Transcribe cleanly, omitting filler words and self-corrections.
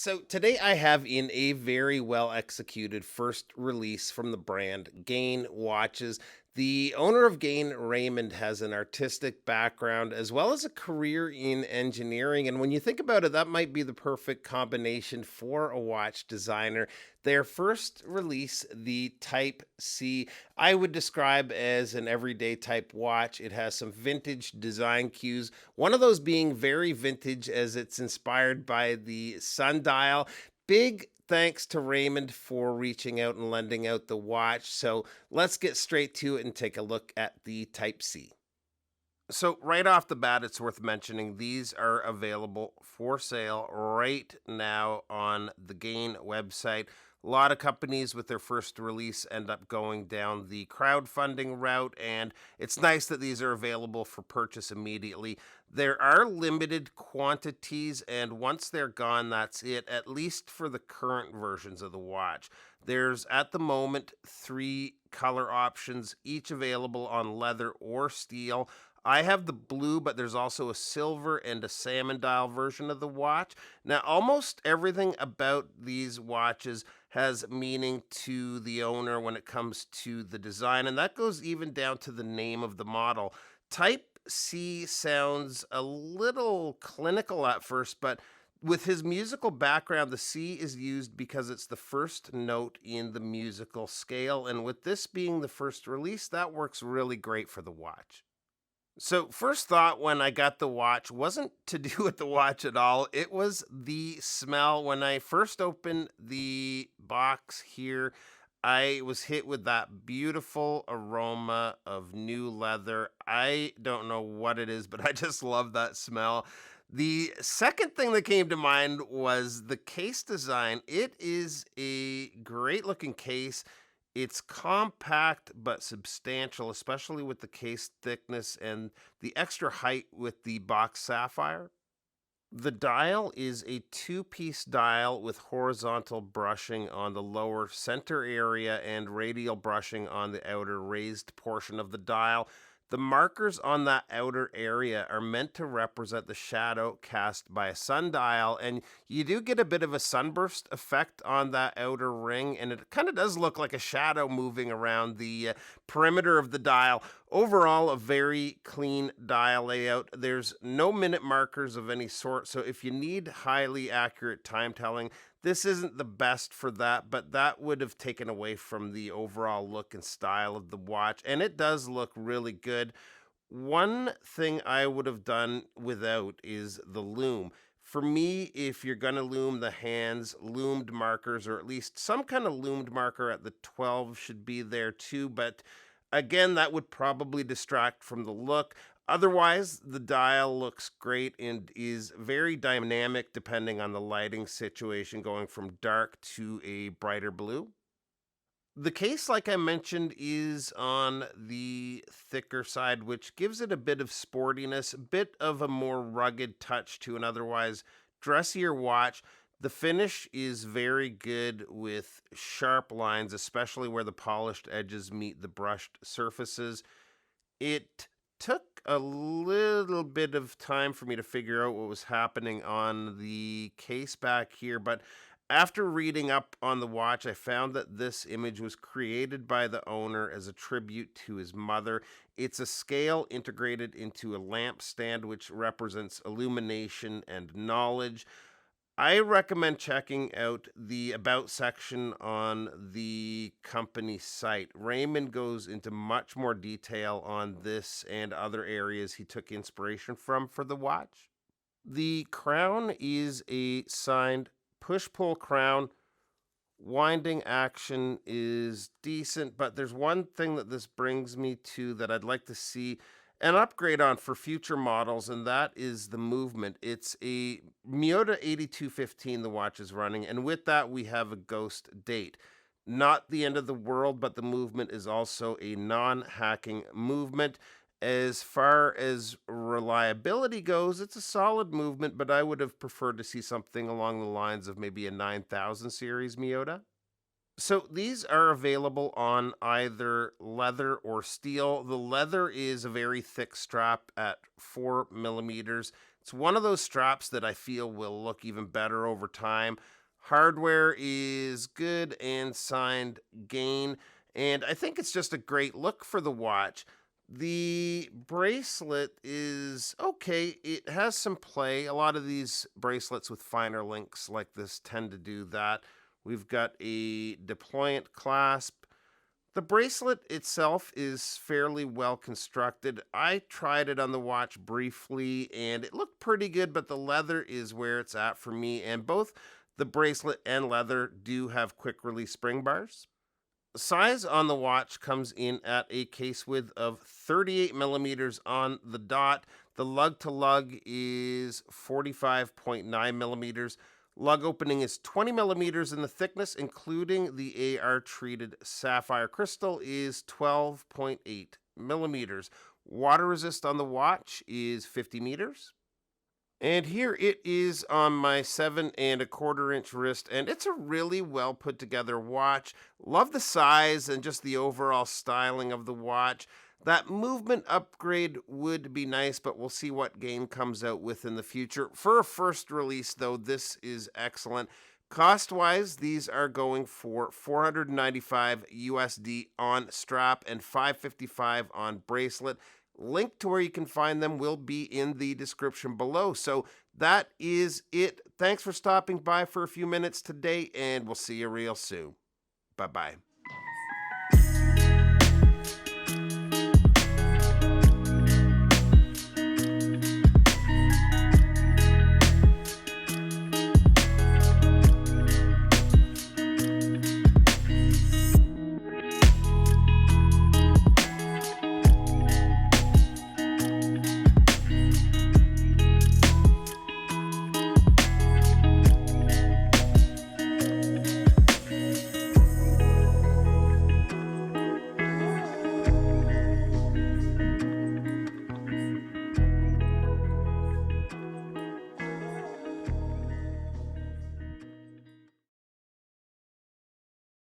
So today I have in a very well executed first release from the brand Gane Watches. The owner of Gane, Raymond, has an artistic background as well as a career in engineering. And when you think about it, that might be the perfect combination for a watch designer. Their first release, the Type C, I would describe as an everyday type watch. It has some vintage design cues, one of those being very vintage as it's inspired by the sundial. Big thanks to Raymond for reaching out and lending out the watch. So let's get straight to it and take a look at the Type C. So, right off the bat, it's worth mentioning these are available for sale right now on the Gain website. A lot of companies with their first release end up going down the crowdfunding route, and it's nice that these are available for purchase immediately. There are limited quantities, and once they're gone, that's it, at least for the current versions of the watch. There's at the moment three color options, each available on leather or steel. I have the blue, but there's also a silver and a salmon dial version of the watch. Now, almost everything about these watches has meaning to the owner when it comes to the design, and that goes even down to the name of the model. Type C sounds a little clinical at first, but with his musical background, the C is used because it's the first note in the musical scale, and with this being the first release, that works really great for the watch. So, first thought when I got the watch wasn't to do with the watch at all. It was the smell. When I first opened the box here, I was hit with that beautiful aroma of new leather. I don't know what it is, but I just love that smell. The second thing that came to mind was the case design. It is a great looking case. It's compact but substantial, especially with the case thickness and the extra height with the box sapphire. The dial is a two-piece dial with horizontal brushing on the lower center area and radial brushing on the outer raised portion of the dial. The markers on that outer area are meant to represent the shadow cast by a sundial, and you do get a bit of a sunburst effect on that outer ring, and it kind of does look like a shadow moving around the perimeter of the dial. Overall, a very clean dial layout. There's no minute markers of any sort, so if you need highly accurate time telling, this isn't the best for that, but that would have taken away from the overall look and style of the watch, and it does look really good. One thing I would have done without is the loom. For me, if you're going to loom the hands, loomed markers, or at least some kind of loomed marker at the 12 should be there too, but again, that would probably distract from the look. Otherwise, the dial looks great and is very dynamic depending on the lighting situation, going from dark to a brighter blue. The case, like I mentioned, is on the thicker side, which gives it a bit of sportiness, a bit of a more rugged touch to an otherwise dressier watch. The finish is very good with sharp lines, especially where the polished edges meet the brushed surfaces. It took a little bit of time for me to figure out what was happening on the case back here, but after reading up on the watch, I found that this image was created by the owner as a tribute to his mother. It's a scale integrated into a lampstand, which represents illumination and knowledge. I recommend checking out the About section on the company site. Raymond goes into much more detail on this and other areas he took inspiration from for the watch. The crown is a signed push pull crown. Winding action is decent, but there's one thing that this brings me to that I'd like to see an upgrade on for future models, and that is the movement. It's a Miyota 8215 the watch is running, and with that we have a ghost date. Not the end of the world, but the movement is also a non-hacking movement. As far as reliability goes, it's a solid movement, but I would have preferred to see something along the lines of maybe a 9000 series Miyota. So these are available on either leather or steel. The leather is a very thick strap at 4 millimeters. It's one of those straps that I feel will look even better over time. Hardware is good and signed Gain, and I think it's just a great look for the watch. The bracelet is okay. It has some play. A lot of these bracelets with finer links like this tend to do that. We've got a deployant clasp. The bracelet itself is fairly well constructed. I tried it on the watch briefly and it looked pretty good, but the leather is where it's at for me. And both the bracelet and leather do have quick release spring bars. Size on the watch comes in at a case width of 38 millimeters on the dot. The lug to lug is 45.9 millimeters. Lug opening is 20 millimeters in the thickness, including the AR treated sapphire crystal is 12.8 millimeters. Water resist on the watch is 50 meters. And here it is on my 7.25 inch wrist, and it's a really well put together watch. Love the size and just the overall styling of the watch. That movement upgrade would be nice, but we'll see what Game comes out with in the future. For a first release, though, this is excellent. Cost wise, these are going for 495 USD on strap and 555 on bracelet. Link to where you can find them will be in the description below. So that is it. Thanks for stopping by for a few minutes today, and we'll see you real soon. Bye bye.